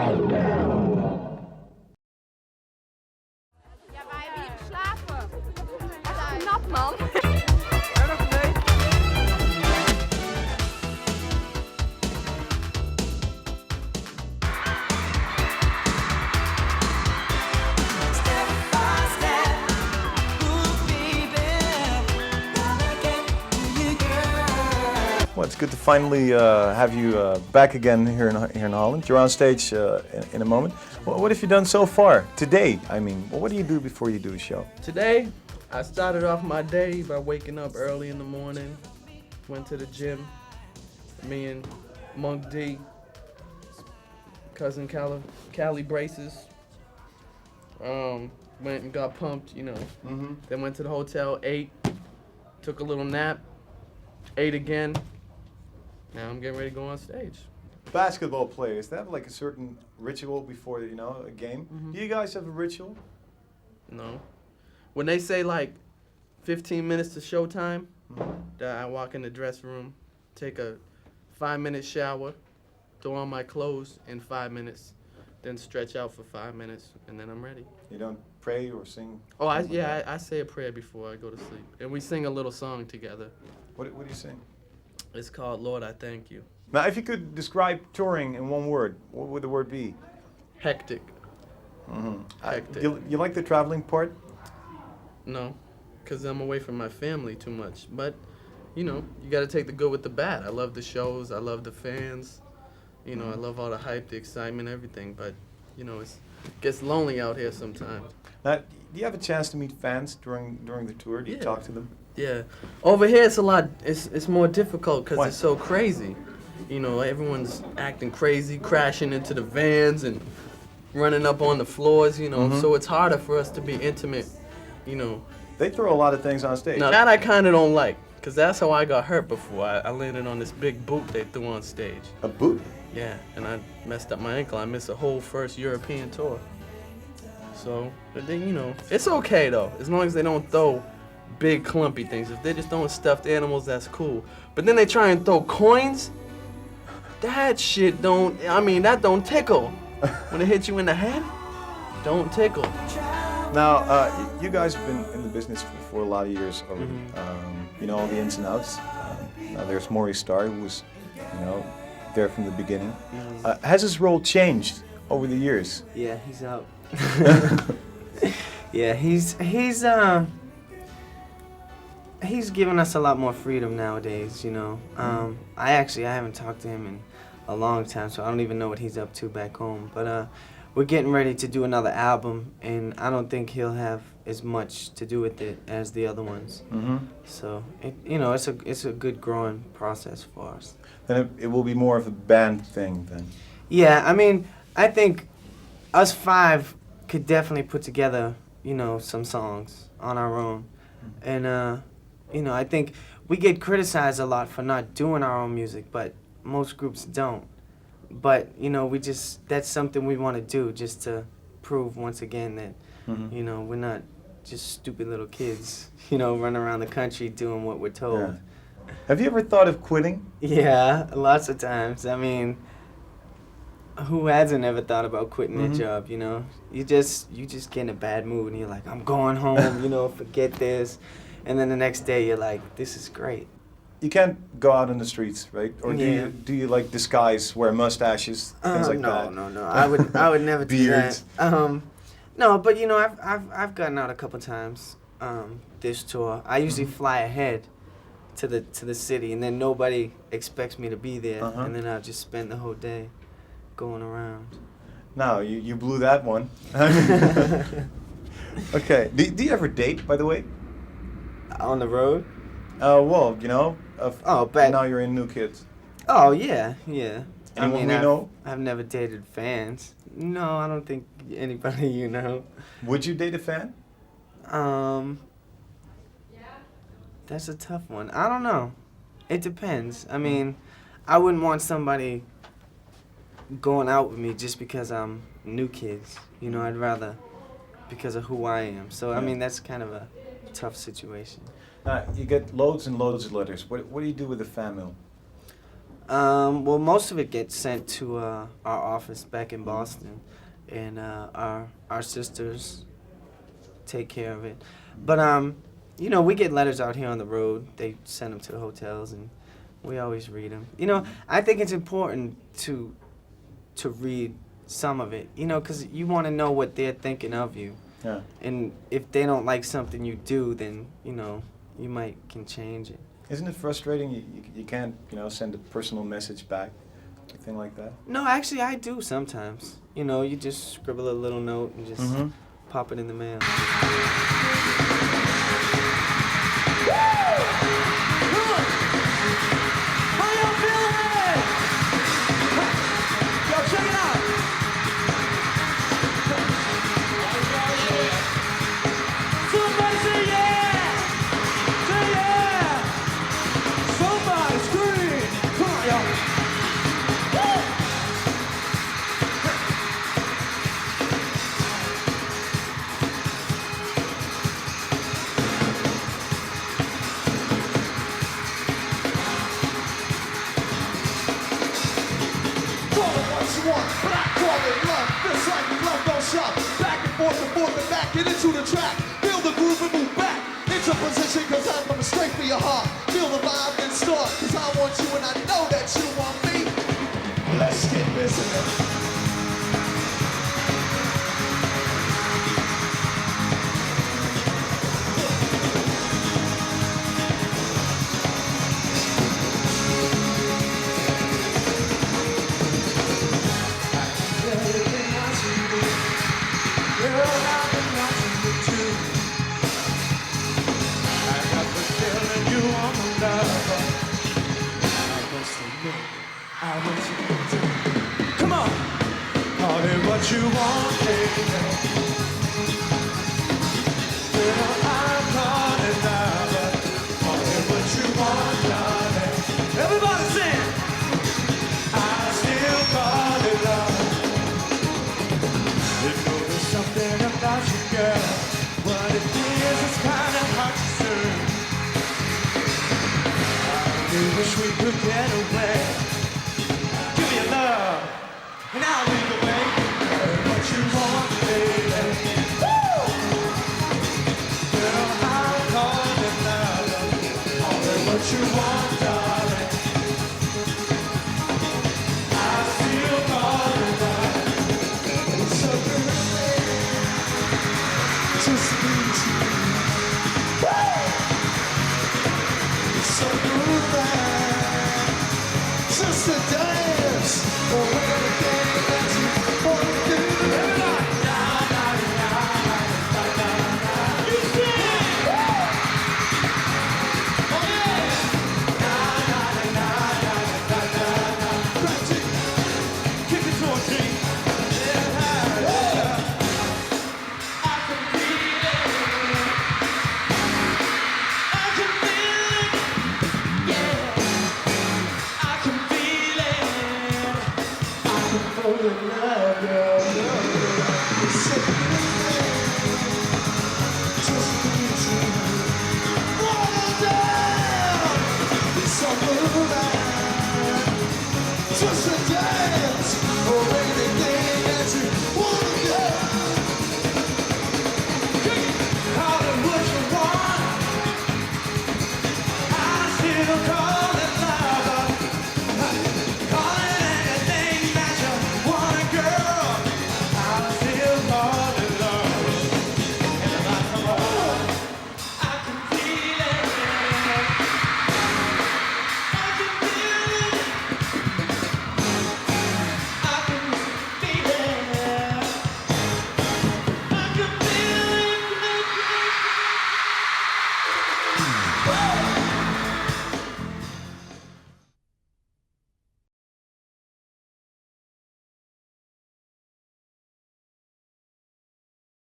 Ja, wij hebben hier geslapen. Knap, man. Well, it's good to finally have you back again here in Holland. You're on stage in a moment. What have you done so far today? I mean, what do you do before you do a show? Today, I started off my day by waking up early in the morning, went to the gym. Me and Monk D, cousin Cali braces, went and got pumped, you know. Then went to the hotel, ate, took a little nap, ate again. Now I'm getting ready to go on stage. Basketball players, they have like a certain ritual before, you know, a game. Do you guys have a ritual? No. When they say like 15 minutes to showtime, that I walk in the dressing room, take a 5-minute shower, throw on my clothes in 5 minutes, then stretch out for 5 minutes, and then I'm ready. You don't pray or sing? Oh, I say a prayer before I go to sleep. And we sing a little song together. What do you sing? It's called Lord, I Thank You. Now, if you could describe touring in one word, what would the word be? Hectic. Hectic. You like the traveling part? No, because I'm away from my family too much. But, you know, you got to take the good with the bad. I love the shows. I love the fans. You know, I love all the hype, the excitement, everything. But, you know, it gets lonely out here sometimes. Now, do you have a chance to meet fans during the tour? Do you talk to them? Yeah. Over here, it's a lot, it's more difficult because Why? it's so crazy. You know, everyone's acting crazy, crashing into the vans and running up on the floors, you know. So it's harder for us to be intimate, you know. They throw a lot of things on stage. Now, that I kind of don't like because that's how I got hurt before. I landed on this big boot they threw on stage. A boot? Yeah, and I messed up my ankle. I missed a whole first European tour. So, but then, you know, it's okay though, as long as they don't throw big clumpy things. If they're just throwing stuffed animals, that's cool. But then they try and throw coins. That shit that don't tickle. When it hits you in the head, don't tickle. Now, you guys have been in the business for a lot of years already. You know all the ins and outs. Now there's Maurice Starr, who was, you know, there from the beginning. Has his role changed over the years? Yeah, he's out. Yeah, he's given us a lot more freedom nowadays, you know. I haven't talked to him in a long time, so I don't even know what he's up to back home. But we're getting ready to do another album, and I don't think he'll have as much to do with it as the other ones. So, it's a good growing process for us. Then it will be more of a band thing then. Yeah, I mean, I think us five could definitely put together, you know, some songs on our own. And, you know, I think we get criticized a lot for not doing our own music, but most groups don't. But, you know, that's something we want to do just to prove once again that, you know, we're not just stupid little kids, you know, running around the country doing what we're told. Yeah. Have you ever thought of quitting? Yeah, lots of times. I mean, who hasn't ever thought about quitting their job, you know? You just get in a bad mood and you're like, I'm going home, you know, forget this. And then the next day you're like, this is great. You can't go out in the streets, right? Or do you like disguise, wear mustaches, things like that? No. I would never do Beards. that. No, but you know, I've gotten out a couple times this tour. I usually fly ahead to the city, and then nobody expects me to be there, and then I'll just spend the whole day going around. No, you blew that one. Okay. Do you ever date, by the way? On the road? Well, you know. Now you're in New Kids. Oh yeah. Anyone we know? I've never dated fans. No, I don't think anybody you know. Would you date a fan? That's a tough one. I don't know. It depends. I mean, I wouldn't want somebody going out with me just because I'm New Kids. You know, I'd rather because of who I am. So, I mean, that's kind of a tough situation. You get loads and loads of letters. What do you do with the fan mail? Well, most of it gets sent to our office back in Boston, and our sisters take care of it. But you know, we get letters out here on the road. They send them to the hotels, and we always read them. You know, I think it's important to read some of it. You know, because you want to know what they're thinking of you. Yeah. And if they don't like something you do, then you know you can change it. Isn't it frustrating? You can't, you know, send a personal message back, anything like that? No, actually, I do sometimes. You know, you just scribble a little note and just pop it in the mail. Get into the track, feel the groove and move back into position, cause I'm coming straight for your heart. Feel the vibe and start, cause I want you and I know that you want me. Let's get busy. Come on, call it what you want, baby. Well, I'm calling now, but call it what you want, darling. Everybody sing. I still call it love. You know there's something about you, girl. What it is, it's kind of hard to discern. I wish we could get away. Give me your love, and I'll lead the way. What you want, baby. Woo! Girl, I'm calling now. What you want, darling. I still call it love. It's so good, baby. Just to be with you. Woo! It's so good, man. Just to dance. Oh, everything that you want to do. Everybody. You sing. Oh, yeah. Crack it. Kick it to a G. Yeah. I can feel it. I can feel it. Yeah. I can feel it. I can feel it, love, girl.